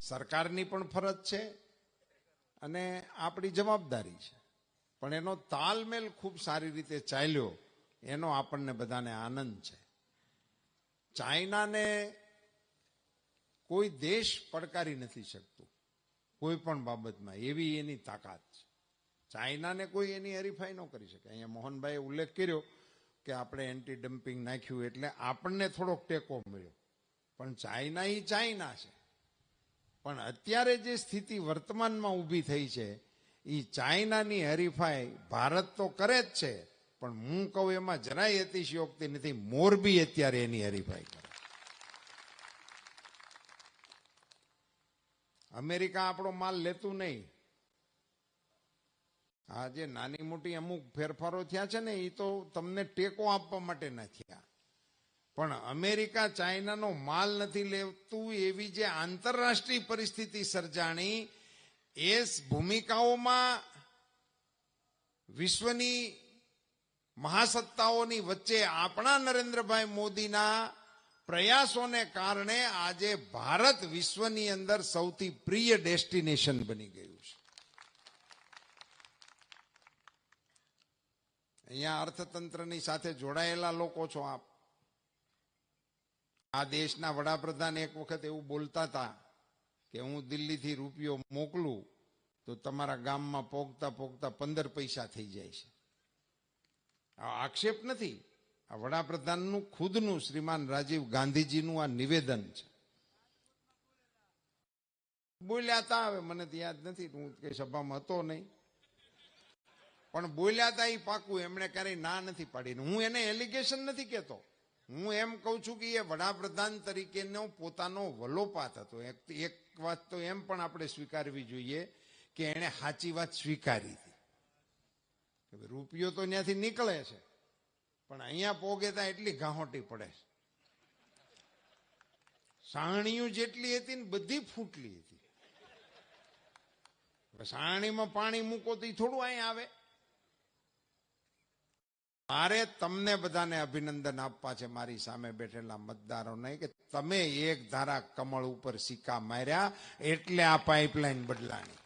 સરકારની પણ ફરજ છે અને આપણી જવાબદારી છે, પણ એનો તાલમેલ ખૂબ સારી રીતે ચાલ્યો એનો આપણને બધાને આનંદ છે. ચાઇનાને કોઈ દેશ પડકારી નથી શકતું કોઈ પણ બાબતમાં, એવી એની તાકાત છે. ચાઇનાને કોઈ એની હરીફાઈ ન કરી શકે. અહીંયા મોહનભાઈએ ઉલ્લેખ કર્યો કે આપણે એન્ટી ડમ્પિંગ નાખ્યું એટલે આપણને થોડોક ટેકો મળ્યો, પણ ચાઇના એ ચાઇના છે. પણ અત્યારે જે સ્થિતિ વર્તમાનમાં ઊભી થઈ છે એ ચાઇનાની હરીફાઈ ભારત તો કરે જ છે, પણ હું કહું એમાં જરાય અતિશયોક્તિ નથી. મોરબી અત્યારે એની હરીફાઈ કરે. અમેરિકા આપણો માલ લેતું નહીં. આ જે નાની મોટી અમુક ફેરફારો થયા છે ને એ તો તમને ટેકો આપવા માટે ના થયા, પણ અમેરિકા ચાઇનાનો માલ નથી લેતું એવી જે આંતરરાષ્ટ્રીય પરિસ્થિતિ સર્જાણી એ ભૂમિકાઓમાં વિશ્વની મહાસત્તાઓની વચ્ચે આપણા નરેન્દ્રભાઈ મોદીના પ્રયાસોને કારણે આજે ભારત વિશ્વની અંદર સૌથી પ્રિય ડેસ્ટિનેશન બની ગયું છે. અહીંયા અર્થતંત્રની સાથે જોડાયેલા લોકો છો આપ. આ દેશના વડાપ્રધાન એક વખત એવું બોલતા હતા કે હું દિલ્હીથી રૂપિયો મોકલું તો તમારા ગામમાં પોગતા પોગતા 15 પૈસા થઈ જાય છે. આ આક્ષેપ નથી, આ વડાપ્રધાનનું ખુદનું શ્રીમાન રાજીવ ગાંધીજીનું આ નિવેદન છે. બોલ્યા હતા, હવે મને તો યાદ નથી, હું કઈ સભામાં હતો નહીં, પણ બોલ્યા હતા એ પાકું. એમણે ક્યારેય ના નથી પાડી. હું એને એલિગેશન નથી કહેતો, હું એમ કહું છું કે એ વડાપ્રધાન તરીકેનો પોતાનો વલોપાત હતો. એક વાત તો એમ પણ આપણે સ્વીકારવી જોઈએ કે એણે સાચી વાત સ્વીકારી હતી. રૂપિયો તો ત્યાંથી નીકળે છે, પણ અહીંયા પોગે ત્યાં એટલી ગાહોટી પડે છે. સાણિયું જેટલી હતી ને બધી ફૂટલી હતી. સાણીમાં પાણી મૂકો તો થોડું અહીંયા આવે. મારે તમને બધાને અભિનંદન આપવા છે, મારી સામે બેઠેલા મતદારોને, કે તમે એક ધારા કમળ ઉપર સિક્કા માર્યા એટલે આ પાઇપલાઇન બદલાણી.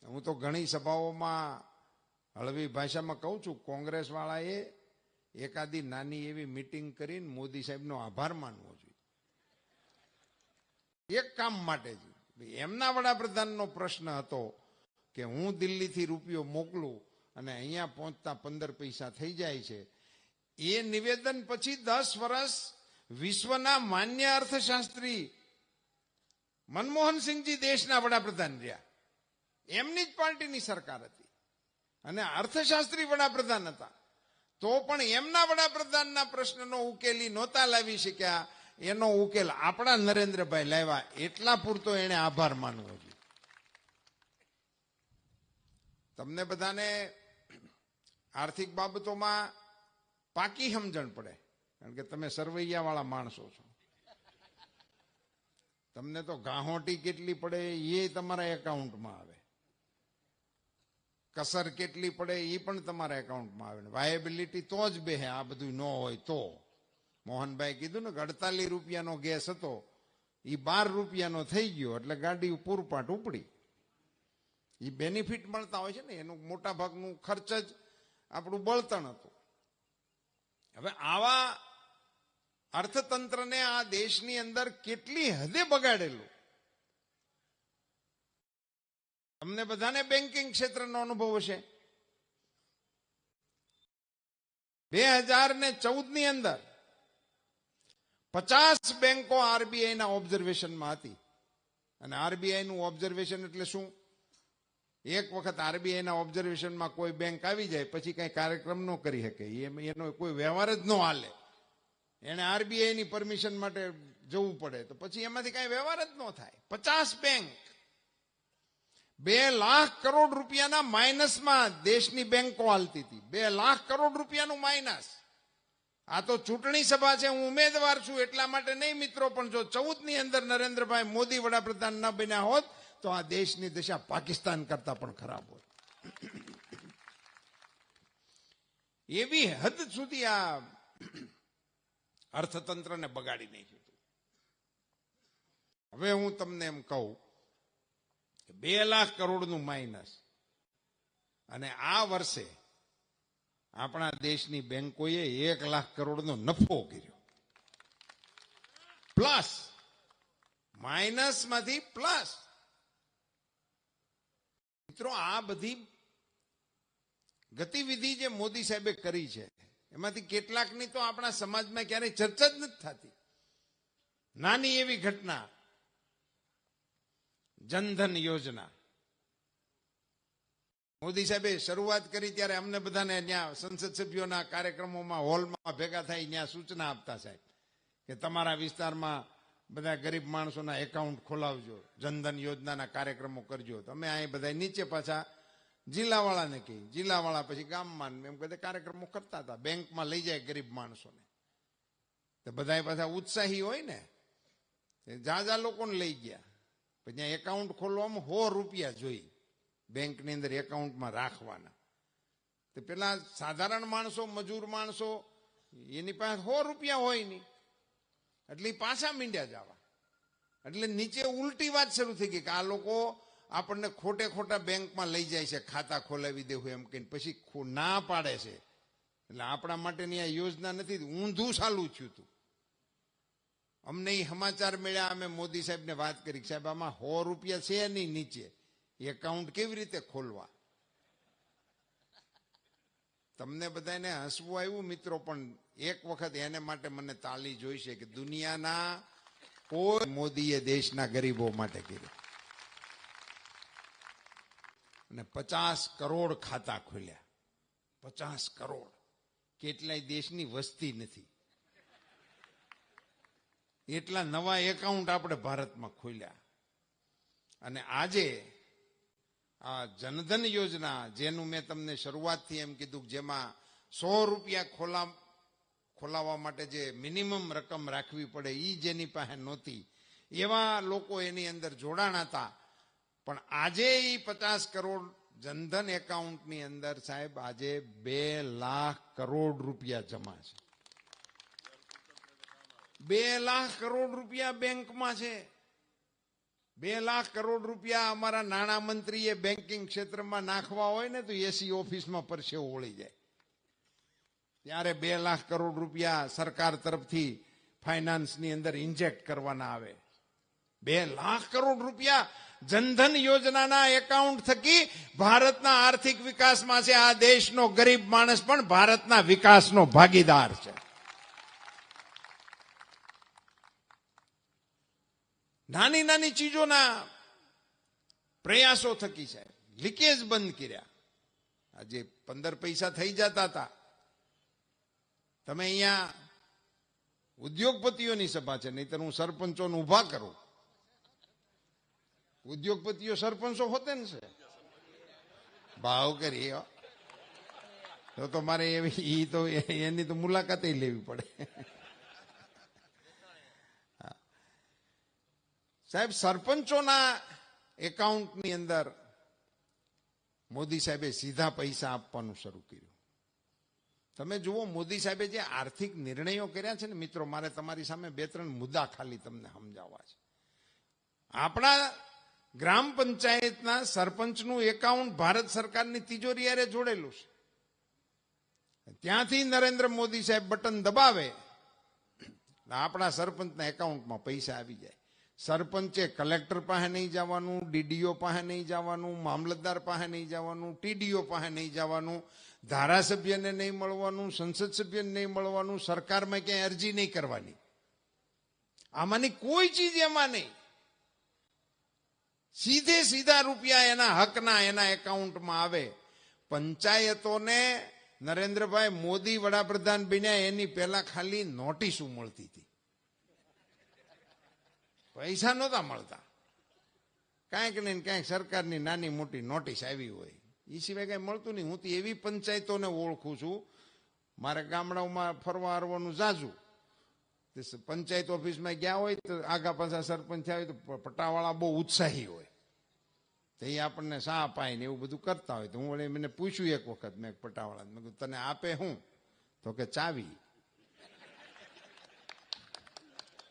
હું તો ઘણી સભાઓમાં હળવી ભાષામાં કહું છું, કોંગ્રેસ વાળાએ એકાદી નાની એવી મીટિંગ કરીને મોદી સાહેબનો આભાર માનવો જોઈએ. એક કામ માટે જ એમના વડાપ્રધાનનો પ્રશ્ન હતો કે હું દિલ્હીથી રૂપિયો મોકલું અને અહીંયા પહોંચતા 15 પૈસા થઈ જાય છે. એ નિવેદન પછી 10 વર્ષ વિશ્વના માન્ય અર્થશાસ્ત્રી મનમોહનસિંહજી દેશના વડાપ્રધાન રહ્યા. એમની જ પાર્ટીની સરકાર હતી અને અર્થશાસ્ત્રી વડાપ્રધાન હતા, તો પણ એમના વડાપ્રધાનના પ્રશ્નનો ઉકેલી નહોતા લાવી શક્યા. એનો ઉકેલ આપણા નરેન્દ્રભાઈ લાવ્યા, એટલા પૂરતો એને આભાર માનવો જોઈએ. તમને બધાને આર્થિક બાબતોમાં પાકી સમજણ પડે, કારણ કે તમે સરવૈયા વાળા માણસો છો. તમને તો ગાહોટી કેટલી પડે એ તમારા એકાઉન્ટમાં આવે, કસર કેટલી પડે એ પણ તમારા એકાઉન્ટમાં આવે. વાયેબિલિટી તો જ બેહે, આ બધું ન હોય તો. મોહનભાઈ કીધું ને કે 48 રૂપિયાનો ગેસ હતો એ 12 રૂપિયાનો થઈ ગયો એટલે ગાડી પૂરપાટ ઉપડી. એ બેનિફિટ મળતા હોય છે ને, એનું મોટા ભાગનું ખર્ચ જ આપણું બળતણ હતું. હવે આવા અર્થતંત્રને આ દેશની અંદર કેટલી હદે બગાડેલું. તમને બધાને બેન્કિંગ ક્ષેત્રનો અનુભવ હશે. 2014 ની અંદર 50 બેંકો આરબીઆઈના ઓબ્ઝર્વેશનમાં હતી. અને આરબીઆઈનું ઓબ્ઝર્વેશન એટલે શું? એક વખત આરબીઆઈના ઓબ્ઝર્વેશનમાં કોઈ બેંક આવી જાય પછી કઈ કાર્યક્રમ ન કરી શકે, એનો કોઈ વ્યવહાર જ ન હાલે. એને આરબીઆઈની પરમિશન માટે જવું પડે, તો પછી એમાંથી કઈ વ્યવહાર જ ન થાય. 50 બેંક 2 લાખ કરોડ રૂપિયાના માઇનસમાં દેશની બેંકો હાલતી હતી. 2 લાખ કરોડ રૂપિયાનું માઇનસ. આ તો ચૂંટણી સભા છે, હું ઉમેદવાર છું એટલા માટે નહીં મિત્રો, પણ જો 14 ની અંદર નરેન્દ્રભાઈ મોદી વડાપ્રધાન ન બન્યા હોત તો આ દેશની દશા પાકિસ્તાન કરતા પણ ખરાબ હોત. એવી હદ સુધી આ અર્થતંત્રને બગાડી નાખ્યું હતું. હવે હું તમને એમ કહું કે 2 લાખ કરોડનું માઇનસ, અને આ વર્ષે આપણા દેશની બેંકોએ 1 લાખ કરોડનો નફો કર્યો. પ્લસ, માઇનસમાંથી પ્લસ. મિત્રો, આ બધી ગતિવિધિ જે મોદી સાહેબે કરી છે એમાંથી કેટલાકની તો આપણા સમાજમાં ક્યારેય ચર્ચા જ નથી થતી. નાની એવી ઘટના, જનધન યોજના. મોદી સાહેબે શરૂઆત કરી ત્યારે અમને બધાને ત્યાં સંસદ સભ્યોના કાર્યક્રમોમાં હોલમાં ભેગા થઈ ત્યાં સૂચના આપતા સાહેબ કે તમારા વિસ્તારમાં બધા ગરીબ માણસોના એકાઉન્ટ ખોલાવજો, જનધન યોજનાના કાર્યક્રમો કરજો. તમે અહીં બધા નીચે પાછા જિલ્લાવાળાને કહી, જિલ્લાવાળા પછી ગામમાં એમ બધા કાર્યક્રમો કરતા હતા. બેંકમાં લઈ જાય ગરીબ માણસોને. તો બધા પાછા ઉત્સાહી હોય ને, જા લોકોને લઈ ગયા. પછી ત્યાં એકાઉન્ટ ખોલવામાં 100 રૂપિયા જોઈ બેંકની અંદર એકાઉન્ટમાં રાખવાના. તો પેલા સાધારણ માણસો, મજૂર માણસો, એની પાસે 100 રૂપિયા હોય નહીં, એટલે પાછા મીંડ્યા જવા. એટલે નીચે ઉલટી વાત શરૂ થઈ ગઈ કે આ લોકો આપણને ખોટે ખોટા બેંકમાં લઈ જાય છે, ખાતા ખોલાવી દેવું એમ કહીને પછી ના પાડે છે. એટલે આપણા માટેની આ યોજના નથી, ઊંધું ચાલુ થયું હતું. અમને એ સમાચાર મળ્યા, અમે મોદી સાહેબને વાત કરી, સાહેબ આમાં 100 રૂપિયા છે નહીં નીચે, એકાઉન્ટ કેવી રીતે ખોલવા? તમને બધાને હસવું આવ્યું મિત્રો, પણ એક વખત એને માટે મને તાળી જોઈશે કે દુનિયાના કોઈ મોદીએ દેશના ગરીબો માટે કર્યું. અને 50 કરોડ ખાતા ખોલ્યા. 50 કરોડ કેટલાય દેશની વસ્તી નથી એટલા નવા એકાઉન્ટ આપણે ભારતમાં ખોલ્યા. અને આજે આ જનધન યોજના, જેનું મેં તમને શરૂઆતથી એમ કીધું, જેમાં 100 રૂપિયા ખોલાવવા માટે જે મિનિમમ રકમ રાખવી પડે એ જેની પાસે નહોતી એવા લોકો એની અંદર જોડાણ હતા. પણ આજે એ 50 કરોડ જનધન એકાઉન્ટની અંદર સાહેબ આજે 2 લાખ કરોડ રૂપિયા જમા છે. 2 લાખ કરોડ રૂપિયા બેંકમાં છે. 2 લાખ કરોડ રૂપિયા અમારા નાણામંત્રીએ બેન્કિંગ ક્ષેત્રમાં નાખવા હોય ને તો એસી ઓફિસમાં પરસેવો ઓળી જાય. ત્યારે 2 લાખ કરોડ રૂપિયા સરકાર તરફથી ફાઇનાન્સની અંદર ઇન્જેક્ટ કરવાના આવે. 2 લાખ કરોડ રૂપિયા જનધન યોજનાના એકાઉન્ટ થકી ભારતના આર્થિક વિકાસમાં છે. આ દેશનો ગરીબ માણસ પણ ભારતના વિકાસનો ભાગીદાર છે. નાની નાની ચીજોના પ્રયાસો થકી છે, લીકેજ બંધ કર્યા. આજે 15 પૈસા થઈ જતા હતા. તમે અહીંયા ઉદ્યોગપતિઓની સભા છે, નહીતર હું સરપંચોને ઉભા કરું. ઉદ્યોગપતિઓ સરપંચો હોતે ને છે, ભાવ કરી તો મારે એની તો મુલાકાત લેવી પડે. સાહેબ, સરપંચોના એકાઉન્ટની અંદર મોદી સાહેબે સીધા પૈસા આપવાનું શરૂ કર્યું. તમે જુઓ, મોદી સાહેબે જે આર્થિક નિર્ણયો કર્યા છે ને મિત્રો, મારે તમારી સામે 2-3 મુદ્દા ખાલી તમને સમજાવવા છે. આપણા ગ્રામ પંચાયતના સરપંચનું એકાઉન્ટ ભારત સરકારની તિજોરી હારે જોડેલું છે. ત્યાંથી નરેન્દ્ર મોદી સાહેબ બટન દબાવે, આપણા સરપંચના એકાઉન્ટમાં પૈસા આવી જાય. સરપંચે કલેક્ટર પાસે નહીં જવાનું, ડીડીઓ પાસે નહીં જવાનું, મામલતદાર પાસે નહીં જવાનું, ટીડીઓ પાસે નહીં જવાનું, ધારાસભ્યને નહીં મળવાનું, સંસદ સભ્યને નહીં મળવાનું, સરકારમાં ક્યાંય અરજી નહીં કરવાની. આમાંની કોઈ ચીજ એમાં નહીં. સીધા રૂપિયા એના હકના એના એકાઉન્ટમાં આવે. પંચાયતોને નરેન્દ્રભાઈ મોદી વડાપ્રધાન બન્યા એની પહેલા ખાલી નોટિસો મળતી હતી, પૈસા નહોતા મળતા. કાંઈક ને કાંઈક સરકારની નાની મોટી નોટિસ આવી હોય, એ સિવાય કઈ મળતું નહીં. હું તો એવી પંચાયતોને ઓળખું છું, મારે ગામડાઓમાં ફરવા હરવાનું જાજુ, પંચાયત ઓફિસમાં ગયા હોય તો આગા પાછા સરપંચ થયા હોય તો પટ્ટાવાળા બહુ ઉત્સાહી હોય, તો એ આપણને શા પાય ને એવું બધું કરતા હોય. તો હું મને પૂછ્યું એક વખત, મેં પટ્ટાવાળા, મેં કીધું તને આપે હું? તો કે ચાવી.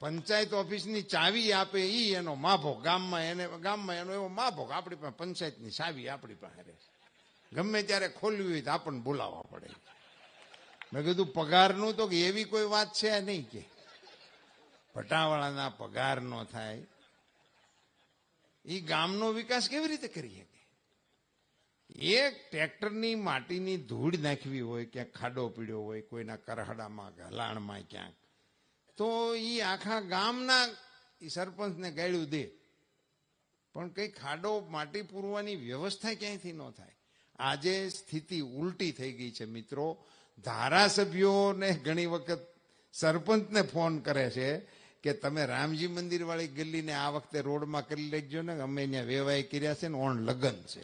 પંચાયત ઓફિસની ચાવી આપે ઈ એનો માભો, ગામમાં એનો એવો માભો. આપણી પાસે પંચાયતની ચાવી આપણી પાસે રહે, ગમે ત્યારે ખોલવી હોય તો આપણને બોલાવવા પડે. મેં કીધું પગારનું તો એવી કોઈ વાત છે નહીં કે ભટાવાળાના પગાર નો થાય. એ ગામનો વિકાસ કેવી રીતે કરી શકે? એક ટ્રેક્ટરની માટીની ધૂળ નાખવી હોય, ક્યાંક ખાડો પીડ્યો હોય કોઈના કરહડામાં હલાણમાં ક્યાંક, તો એ આખા ગામના સરપંચને ગાળ્યું દે, પણ કઈ ખાડો માટી પૂરવાની વ્યવસ્થા ક્યાંયથી ન થાય. આજે સ્થિતિ ઉલટી થઈ ગઈ છે મિત્રો. ધારાસભ્યોને ઘણી વખત સરપંચને ફોન કરે છે કે તમે રામજી મંદિર વાળી ગલીને આ વખતે રોડમાં કરી લેજો ને, અમે અહીંયા વેવાય કર્યા છે ને ઓણ લગન છે.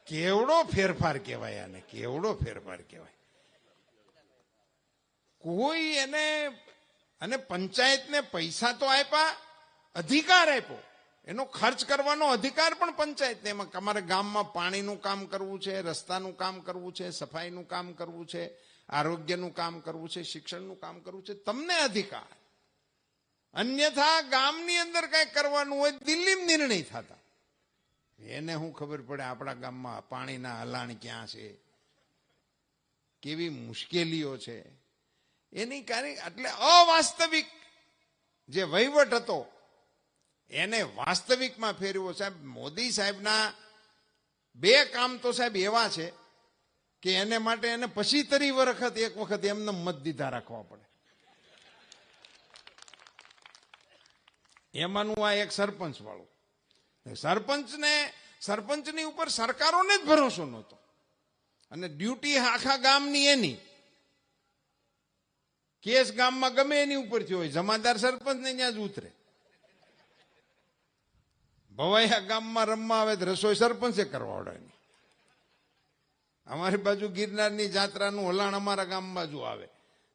કેવડો ફેરફાર કહેવાય આને, કેવડો ફેરફાર કહેવાય. કોઈ એને, અને પંચાયતને પૈસા તો આપ્યા, અધિકાર આપ્યો, એનો ખર્ચ કરવાનો અધિકાર પણ પંચાયતને. એમાં તમારે ગામમાં પાણીનું કામ કરવું છે, રસ્તાનું કામ કરવું છે, સફાઈનું કામ કરવું છે, આરોગ્યનું કામ કરવું છે, શિક્ષણનું કામ કરવું છે, તમને અધિકાર. અન્યથા ગામની અંદર કઈ કરવાનું હોય દિલ્હીમાં નિર્ણય થતા. એને શું ખબર પડે આપણા ગામમાં પાણીના હલાણ ક્યાં છે, કેવી મુશ્કેલીઓ છે એની કારણ. એટલે અવાસ્તવિક જે વહીવટ હતો એને વાસ્તવિકમાં ફેરવ્યો. સાહેબ મોદી સાહેબના બે કામ તો સાહેબ એવા છે કે એને માટે એને પછી તરી એક વખત એમને મત દીધા રાખવા પડે. એમાંનું આ એક સરપંચ વાળું. સરપંચની ઉપર સરકારોને જ ભરોસો નહોતો, અને ડ્યુટી આખા ગામની એની. કેસ ગામમાં ગમે એની ઉપરથી હોય, જમાદાર સરપંચને ત્યાં જ ઉતરે. ભવાઈયા ગામમાં રમવા આવે તો રસોઈ સરપંચે કરવાડે. અમારી બાજુ ગિરનારની જાત્રાનું હલાણ અમારા ગામ બાજુ આવે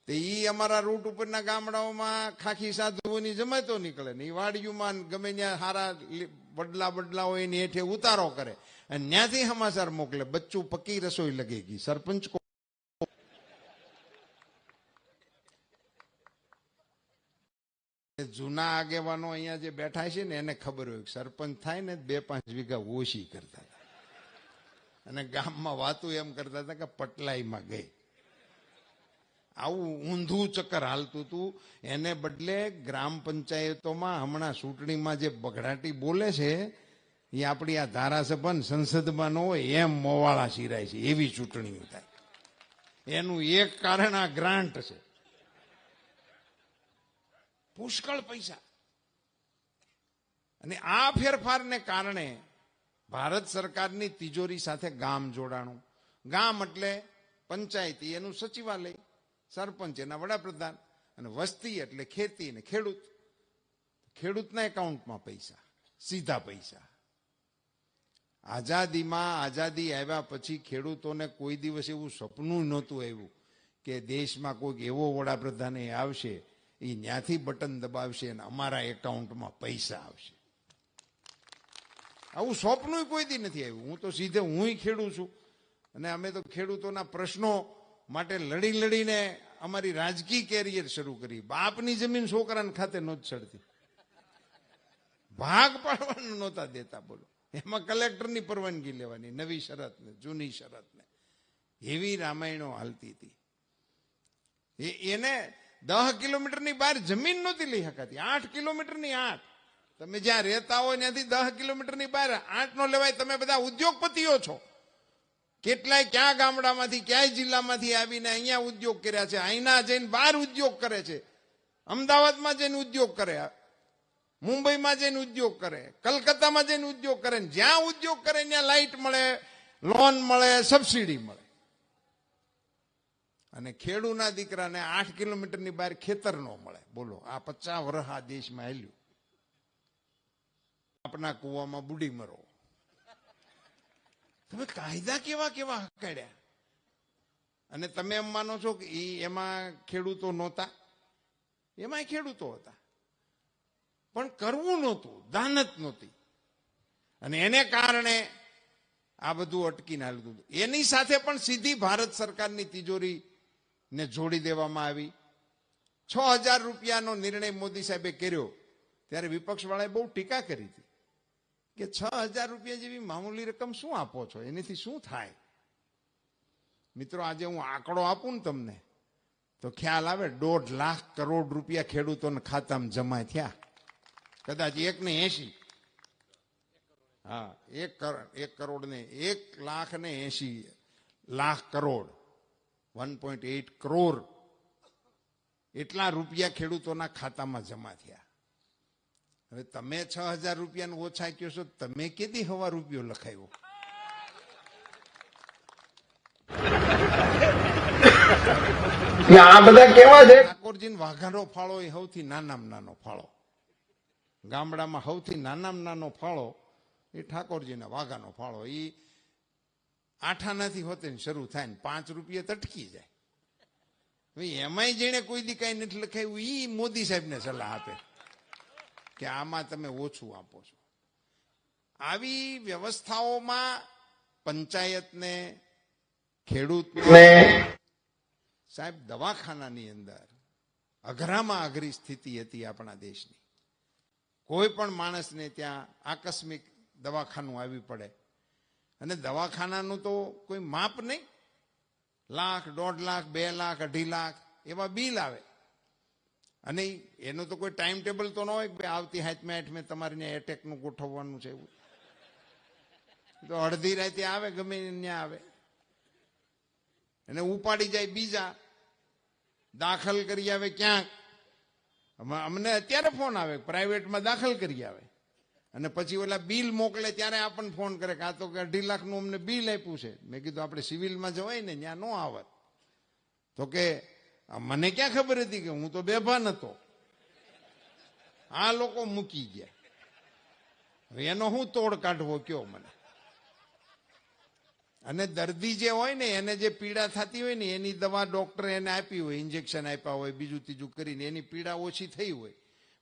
તો ઈ અમારા રૂટ ઉપરના ગામડાઓમાં ખાખી સાધુઓની જમાતો નીકળે ને, એ વાડીઓમાં ગમે ત્યાં હારા બદલા હોય એની હેઠે ઉતારો કરે, અને ત્યાંથી સમાચાર મોકલે બચ્ચું પક્કી રસોઈ લગેગી. સરપંચ જૂના આગેવાનો અહીંયા જે બેઠા છે ને એને ખબર હોય સરપંચ થાય ને 2-5 વીઘા ઓછી કરતા હતા, અને ગામમાં વાતું એમ કરતા હતા કે પટલાઈમાં ગઈ. આવું ઊંધું ચક્કર હાલતું હતું. એને બદલે ગ્રામ પંચાયતોમાં હમણાં ચૂંટણીમાં જે બગડાટી બોલે છે એ આપણી આ ધારાસભા સંસદમાં ન હોય એમ મોવાળા સિરાય છે, એવી ચૂંટણીઓ થાય. એનું એક કારણ આ ગ્રાન્ટ છે, પુષ્કળ પૈસા. અને આ ફેરફારને કારણે ભારત સરકારની તિજોરી સાથે ગામ જોડાણું. ગામ એટલે પંચાયતી એનું સચિવાલય, સરપંચ એના વડાપ્રધાન, અને વસ્તી એટલે ખેતી ને ખેડૂત. ખેડૂતના એકાઉન્ટમાં પૈસા, સીધા પૈસા. આઝાદી આવ્યા પછી ખેડૂતોને કોઈ દિવસ એવું સપનું નહોતું આવ્યું કે દેશમાં કોઈક એવો વડાપ્રધાન આવશે, એ ત્યાંથી બટન દબાવશે અને અમારા એકાઉન્ટમાં પૈસા આવશે. આવું સ્વપ્ન કોઈ દી નથી આવ્યું. હું તો સીધે હું ખેડૂત છું, અને અમે તો ખેડૂતોના પ્રશ્નો માટે લડીને અમારી રાજકીય કેરિયર શરૂ કરી. બાપની જમીન છોકરાને ખાતે નહોતી ચડતી, ભાગ પાડવાનું નહોતા દેતા. બોલો, એમાં કલેક્ટરની પરવાનગી લેવાની, નવી શરત ને જૂની શરત ને, એવી રામાયણો હાલતી હતી. એને 10 કિલોમીટરની બહાર જમીન નહોતી લઈ શકાતી. 8 કિલોમીટરની 8. તમે જ્યાં રહેતા હોય ત્યાંથી 10 કિલોમીટરની બહાર 8 નો લેવાય. તમે બધા ઉદ્યોગપતિઓ છો, કેટલાય ક્યાં ગામડામાંથી ક્યાંય જિલ્લામાંથી આવીને અહીંયા ઉદ્યોગ કર્યા છે, અહીંના જઈને બહાર ઉદ્યોગ કરે છે, અમદાવાદમાં જઈને ઉદ્યોગ કરે, મુંબઈમાં જઈને ઉદ્યોગ કરે, કલકત્તામાં જઈને ઉદ્યોગ કરે. જ્યાં ઉદ્યોગ કરે ત્યાં લાઇટ મળે, લોન મળે, સબસિડી મળે. અને ખેડૂના દીકરાને 8 કિલોમીટરની બહાર ખેતર ન મળે. બોલો, આ 50 વર્ષ આ દેશમાં હાલ્યું. આપના કુવામાં બુડી મરો. તમે કાયદા કેવા કેવા હકાડ્યા, અને તમે એમ માનો છો કે એમાં ખેડૂતો નહોતા? એમાં ખેડૂતો હતા, પણ કરવું નહોતું, દાનત નહોતી, અને એને કારણે આ બધું અટકીને હાલતું હતું. એની સાથે પણ સીધી ભારત સરકારની તિજોરી ને જોડી દેવામાં આવી. 6,000 રૂપિયાનો નિર્ણય મોદી સાહેબે કર્યો ત્યારે વિપક્ષવાળાએ બહુ ટીકા કરી હતી કે 6,000 રૂપિયા જેવી મામૂલી રકમ શું આપો છો, એનાથી શું થાય? મિત્રો, આજે હું આંકડો આપું ને તમને તો ખ્યાલ આવે. 1.5 લાખ કરોડ રૂપિયા ખેડૂતોના ખાતામાં જમા થયા. કદાચ 1.80, હા, 1 કરોડ ને 1,80,00,000 કરોડ, 1.8 કરોડ એટલા રૂપિયા ખેડૂતોના ખાતામાં જમા થયા. હવે તમે 6,000 રૂપિયાનું ઓછા કહો છો, તમે કેદી હવા રૂપિયો લખાયો? આ બધા કેવા છે? ઠાકોરજી વાઘાનો ફાળો એ સૌથી નાનામાં નાનો ફાળો. ગામડામાં સૌથી નાનામાં નાનો ફાળો એ ઠાકોરજીના વાઘાનો ફાળો. એ 8 આનાથી હોતે શરૂ થાય ને 5 રૂપિયા તટકી જાય. એમાંય જેને કોઈ દી કઈ નથી લખાયું એ મોદી સાહેબને સલાહ આપે કે આમાં તમે ઓછું આપો છો. આવી વ્યવસ્થાઓમાં પંચાયતને, ખેડૂતને, સાહેબ, દવાખાનાની અંદર અઘરામાં અઘરી સ્થિતિ હતી આપણા દેશની. કોઈ પણ માણસને ત્યાં આકસ્મિક દવાખાનું આવી પડે અને દવાખાનાનું તો કોઈ માપ નહીં. 1,00,000, 1.5 લાખ, 2 લાખ, 2.5 લાખ એવા બિલ આવે. અને એનું તો કોઈ ટાઈમ ટેબલ તો ન હોય કે આવતી 7મે તમારે એટેકનું ગોઠવવાનું છે. એવું તો અડધી રાતે આવે, ગમે ત્યાં આવે અને ઉપાડી જાય બીજા, દાખલ કરી આવે ક્યાંક. અમને અત્યારે ફોન આવે પ્રાઇવેટમાં દાખલ કરી આવે અને પછી ઓલા બિલ મોકલે ત્યારે આપણને ફોન કરે કે આ તો 2.5 લાખનું અમને બિલ આપ્યું છે. મેં કીધું આપણે સિવિલમાં જવાય ને, ત્યાં ન આવત. તો કે મને ક્યાં ખબર હતી કે હું તો બેભાન હતો, આ લોકો મૂકી ગયા. હવે એનો હું તોડ કાઢવો કયો મને? અને દર્દી જે હોય ને એને જે પીડા થતી હોય ને એની દવા ડોક્ટરે એને આપી હોય, ઇન્જેક્શન આપ્યા હોય, બીજું ત્રીજું કરીને એની પીડા ઓછી થઈ હોય,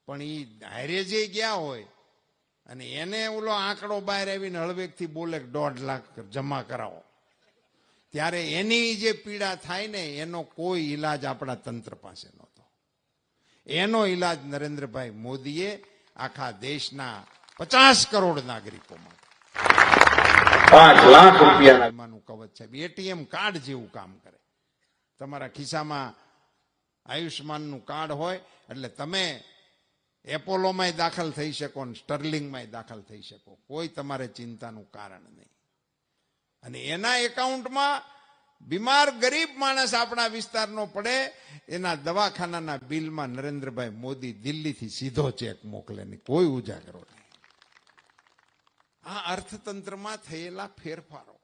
પણ એ હારે જે ગયા હોય અને એને ઓલો આંકડો બહાર આવીને હળવેકથી બોલે 1.5 લાખ જમા કરાવો, ત્યારે એની જે પીડા થાય ને એનો કોઈ ઈલાજ આપણા તંત્ર પાસે નહોતો. એનો ઈલાજ નરેન્દ્રભાઈ મોદીએ આખા દેશના 50 કરોડ નાગરિકો માટે 5 લાખ રૂપિયાનું કવચ છે. એટીએમ કાર્ડ જેવું કામ કરે. તમારા ખિસ્સામાં આયુષ્માનનું કાર્ડ હોય એટલે તમે એપોલોમાંય દાખલ થઈ શકો ને સ્ટર્લિંગમાંય દાખલ થઈ શકો. કોઈ તમારે ચિંતાનું કારણ નહીં. અને એના એકાઉન્ટમાં બીમાર ગરીબ માણસ આપણા વિસ્તારનો પડે એના દવાખાનાના બિલમાં નરેન્દ્રભાઈ મોદી દિલ્હીથી સીધો ચેક મોકલે ને કોઈ ઉજાગરો નહીં. આ અર્થતંત્રમાં થયેલા ફેરફારો,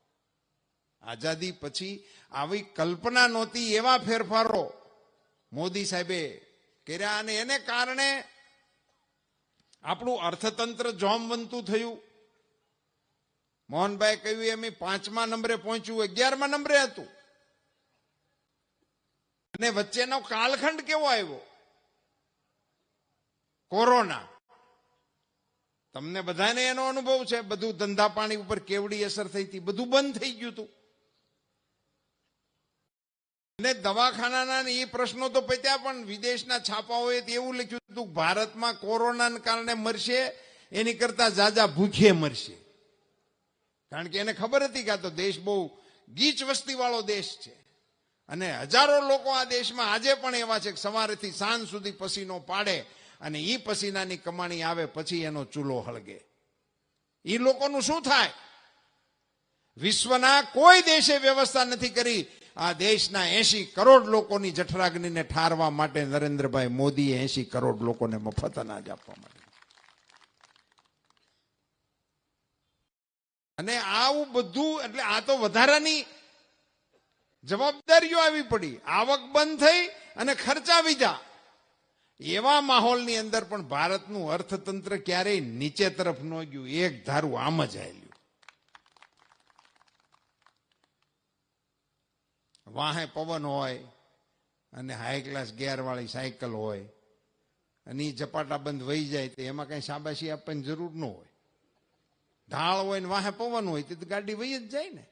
આઝાદી પછી આવી કલ્પના નહોતી એવા ફેરફારો મોદી સાહેબે કર્યા અને એને કારણે આપણું અર્થતંત્ર જોમવંતું થયું. મોહનભાઈ કહ્યું એમ 5મા નંબરે પહોંચ્યું, 11મા નંબરે હતું. અને વચ્ચેનો કાલખંડ કેવો આવ્યો? કોરોના. તમને બધાને એનો અનુભવ છે. બધું ધંધા પાણી ઉપર કેવડી અસર થઈ હતી, બધું બંધ થઈ ગયું હતું. અને દવાખાનાના એ પ્રશ્નો તો પત્યા, પણ વિદેશના છાપાઓએ એવું લખ્યું હતું ભારતમાં કોરોનાને કારણે મરશે એની કરતા જાજા ભૂખે મરશે. કારણ કે એને ખબર હતી કે આ તો દેશ બહુ ગીચ વસ્તી વાળો દેશ છે અને હજારો લોકો આ દેશમાં આજે પણ એવા છે કે સવારેથી સાંજ સુધી પસીનો પાડે અને એ પસીનાની કમાણી આવે પછી એનો ચૂલો હળગે. એ લોકોનું શું થાય? વિશ્વના કોઈ દેશે વ્યવસ્થા નથી કરી આ દેશના 80 કરોડ લોકોની જઠરાગ્નિને ઠારવા માટે. નરેન્દ્રભાઈ મોદીએ 80 કરોડ લોકોને મફત અનાજ આપવા માટે. અને આવું બધું એટલે આ તો વધારાની જવાબદારીઓ આવી પડી. આવક બંધ થઈ અને ખર્ચા બીજા. એવા માહોલની અંદર પણ ભારતનું અર્થતંત્ર ક્યારેય નીચે તરફ ન ગયું, એક ધારું આમ જ આવેલું. વાહે પવન હોય અને હાઈ ક્લાસ ગેરવાળી સાયકલ હોય અને એ ઝપાટા બંધ વહી જાય તો એમાં કઈ શાબાશી આપવાની જરૂર ન હોય. ઢાળ હોય ને વાહે પવન હોય તો ગાડી વહી જ જાય ને.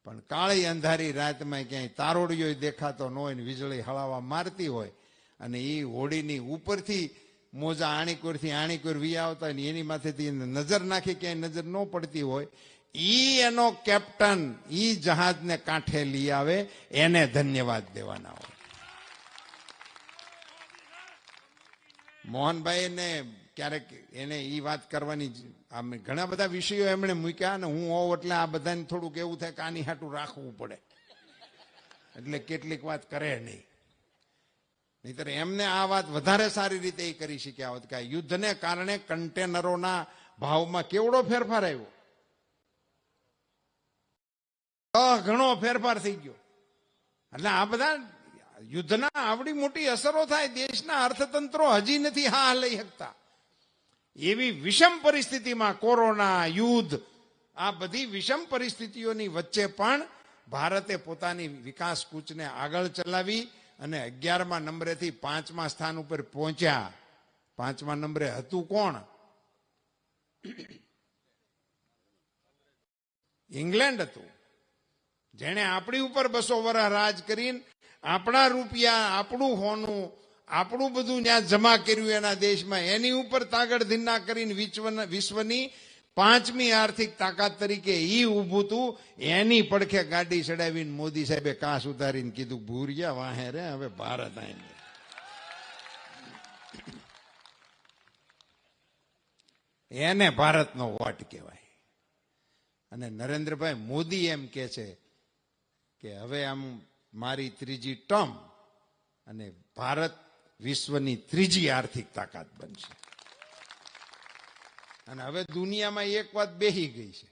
પણ કાળી અંધારી રાતમાં ક્યાંય તારોડિયો દેખાતો ન હોય ને વીજળી હળાવા મારતી હોય અને એ હોડીની ઉપરથી મોજા આણીકોર વી આવતા હોય ને એની માથેથી નજર નાખી ક્યાંય નજર ન પડતી હોય, ઈ એનો કેપ્ટન ઈ જહાજને કાંઠે લઈ આવે એને ધન્યવાદ દેવાના હોય. મોહનભાઈ ને ક્યારેક એને ઈ વાત કરવાની ઘણા બધા વિષયો એમણે મૂક્યા ને હું હોઉં એટલે આ બધાને થોડુંક એવું થાય કે આની હાટું રાખવું પડે એટલે કેટલીક વાત કરે નહીં. નહીતર એમને આ વાત વધારે સારી રીતે એ કરી શક્યા હોત કે આ યુદ્ધને કારણે કન્ટેનરોના ભાવમાં કેવડો ફેરફાર આવ્યો, ઘણો ફેરફાર થઈ ગયો. એટલે આ બધા યુદ્ધના આવડી મોટી અસરો થાય, દેશના અર્થતંત્રો હજી નથી હા લઈ શકતા. એવી વિષમ પરિસ્થિતિમાં કોરોના, યુદ્ધ, આ બધી વિષમ પરિસ્થિતિઓની વચ્ચે પણ ભારતે પોતાની વિકાસ કૂચને આગળ ચલાવી અને 11મા નંબરેથી 5મા સ્થાન ઉપર પહોંચ્યા. 5મા નંબરે હતું કોણ? ઇંગ્લેન્ડ હતું, જેણે આપણી ઉપર 200 વર્ષ રાજ કરીને આપણા રૂપિયા, આપણું હોનું, આપણું બધું ત્યાં જમા કર્યું એના દેશમાં, એની ઉપર તાગડધીના કરીને વિશ્વની 5મી આર્થિક તાકાત તરીકે ઈ ઉભું હતું. એની પડખે ગાડી ચડાવીને મોદી સાહેબે કાસ ઉતારીને કીધું ભૂરિયા વાહે રે હવે ભારત આવીને. એને ભારતનો વટ કહેવાય. અને નરેન્દ્રભાઈ મોદી એમ કે છે કે હવે આમ મારી 3જી ટર્મ અને ભારત વિશ્વની 3જી આર્થિક તાકાત બનશે. અને હવે દુનિયામાં એક વાત બેહી ગઈ છે,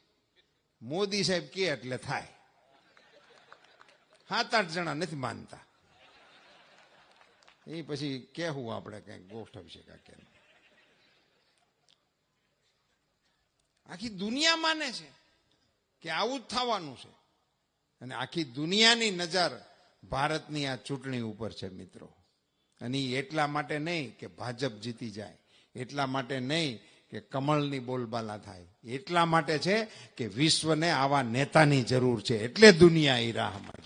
મોદી સાહેબ કે એટલે થાય. 7-8 જણા નથી માનતા, એ પછી કેવું આપણે કઈક ગોઠવશે કે આખી દુનિયા માને છે કે આવું જ થવાનું છે. અને આખી દુનિયાની નજર ભારતની આ ચૂંટણી ઉપર છે મિત્રો. અને એટલા માટે નહીં કે ભાજપ જીતી જાય, એટલા માટે નહીં કે કમળની બોલબાલા થાય, એટલા માટે છે કે વિશ્વને આવા નેતાની જરૂર છે, એટલે દુનિયા એ રાહ મળે.